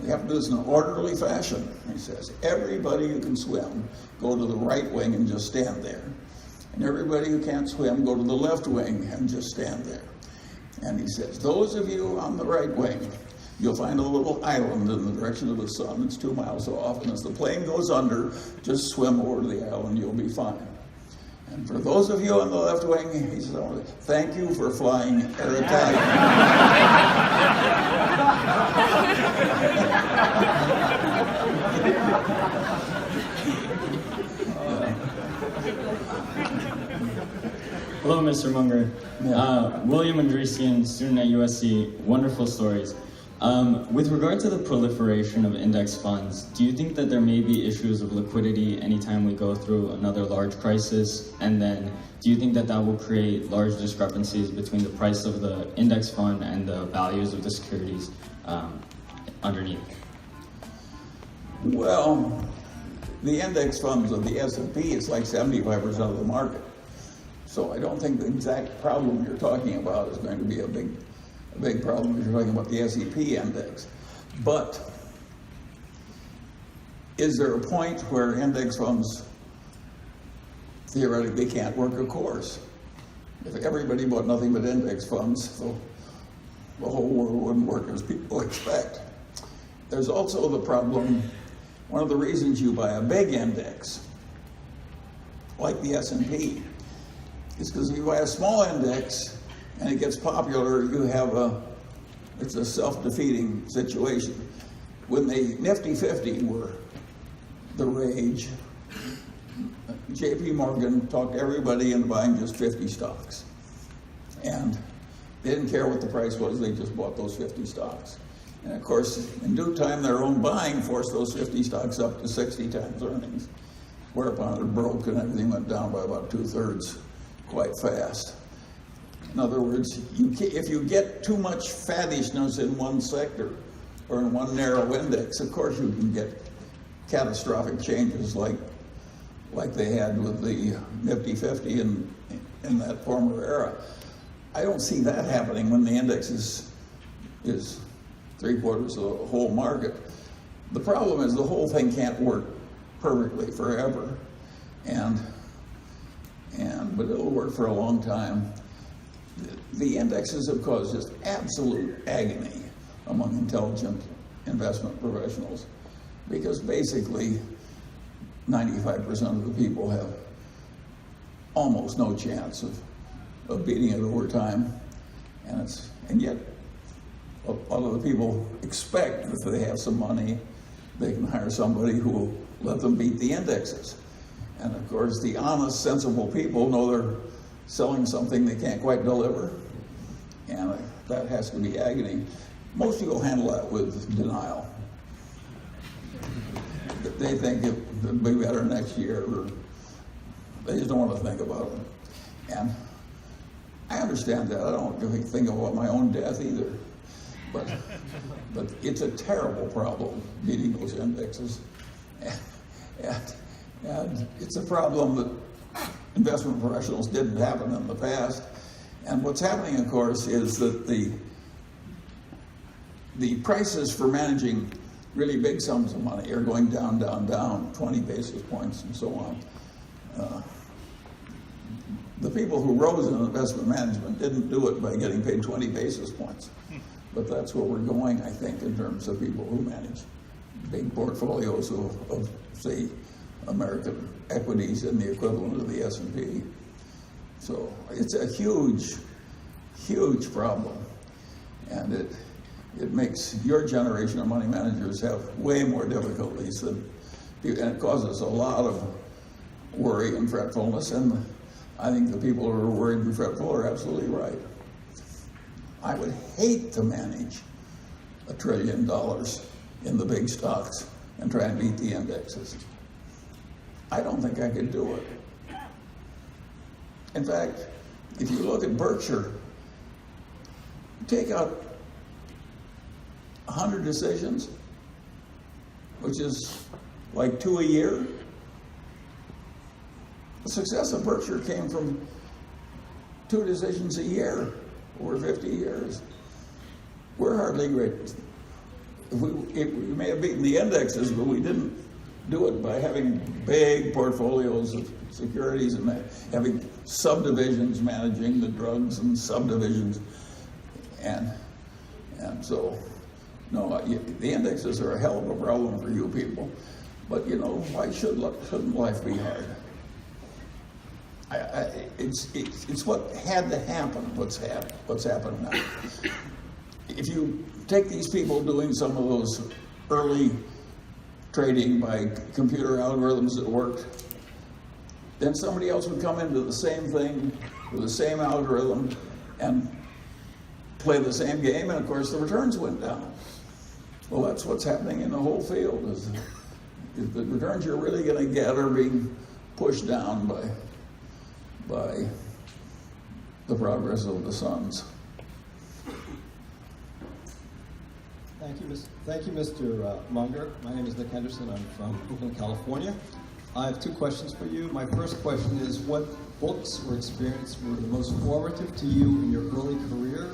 we have to do this in an orderly fashion. He says, everybody who can swim, go to the right wing and just stand there. And everybody who can't swim, go to the left wing and just stand there. And he says, those of you on the right wing, you'll find a little island in the direction of the sun. It's 2 miles off, and as the plane goes under, just swim over to the island, you'll be fine. And for those of you on the left wing, he says, thank you for flying Air Italia. Hello, Mr. Munger. William Andresian, student at USC. Wonderful stories. With regard to the proliferation of index funds, do you think that there may be issues of liquidity anytime we go through another large crisis? And then do you think that that will create large discrepancies between the price of the index fund and the values of the securities underneath? Well, the index funds of the S&P is like 75% of the market. So I don't think the exact problem you're talking about is going to be a big problem if you're talking about the S&P index. But is there a point where index funds theoretically can't work? Of course. If everybody bought nothing but index funds, the whole world wouldn't work as people expect. There's also the problem, one of the reasons you buy a big index, like the S&P, is because if you buy a small index and it gets popular, it's a self-defeating situation. When the Nifty 50 were the rage, J.P. Morgan talked everybody into buying just 50 stocks. And they didn't care what the price was, they just bought those 50 stocks. And of course, in due time, their own buying forced those 50 stocks up to 60 times earnings, whereupon it broke and everything went down by about 2/3 quite fast. In other words, if you get too much faddishness in one sector or in one narrow index, of course you can get catastrophic changes like they had with the Nifty 50 in that former era. I don't see that happening when the index is 3/4 of the whole market. The problem is the whole thing can't work perfectly forever, but it'll work for a long time. The indexes have caused just absolute agony among intelligent investment professionals because basically 95% of the people have almost no chance of beating it over time, and yet a lot of the people expect that if they have some money, they can hire somebody who will let them beat the indexes. And of course, the honest, sensible people know they're selling something they can't quite deliver, and that has to be agony. Most people handle that with denial. They think it'll be better next year, or they just don't want to think about it. And I understand that. I don't really think about my own death either. But it's a terrible problem, beating those indexes. And it's a problem that investment professionals didn't happen in the past. And what's happening, of course, is that the prices for managing really big sums of money are going down, 20 basis points and so on. The people who rose in investment management didn't do it by getting paid 20 basis points. But that's where we're going, I think, in terms of people who manage big portfolios of say, American equities in the equivalent of the S&P. So it's a huge, huge problem. And it makes your generation of money managers have way more difficulties than and it causes a lot of worry and fretfulness. And I think the people who are worried and fretful are absolutely right. I would hate to manage $1 trillion in the big stocks and try and beat the indexes. I don't think I could do it. In fact, if you look at Berkshire, take out 100 decisions, which is like 2 a year. The success of Berkshire came from 2 decisions a year over 50 years. We're hardly great. we may have beaten the indexes, but we didn't do it by having big portfolios of securities and having subdivisions managing the drugs and subdivisions. And so, no, the indexes are a hell of a problem for you people. But, you know, why shouldn't life be hard? It's what had to happen, what's happened now. If you take these people doing some of those early trading by computer algorithms that worked, then somebody else would come into the same thing with the same algorithm and play the same game, and of course the returns went down. Well, that's what's happening in the whole field. Is the returns you're really going to get are being pushed down by the progress of the suns. Thank you, Mr. Munger. My name is Nick Henderson. I'm from Oakland, California. I have 2 questions for you. My first question is, what books or experience were the most formative to you in your early career?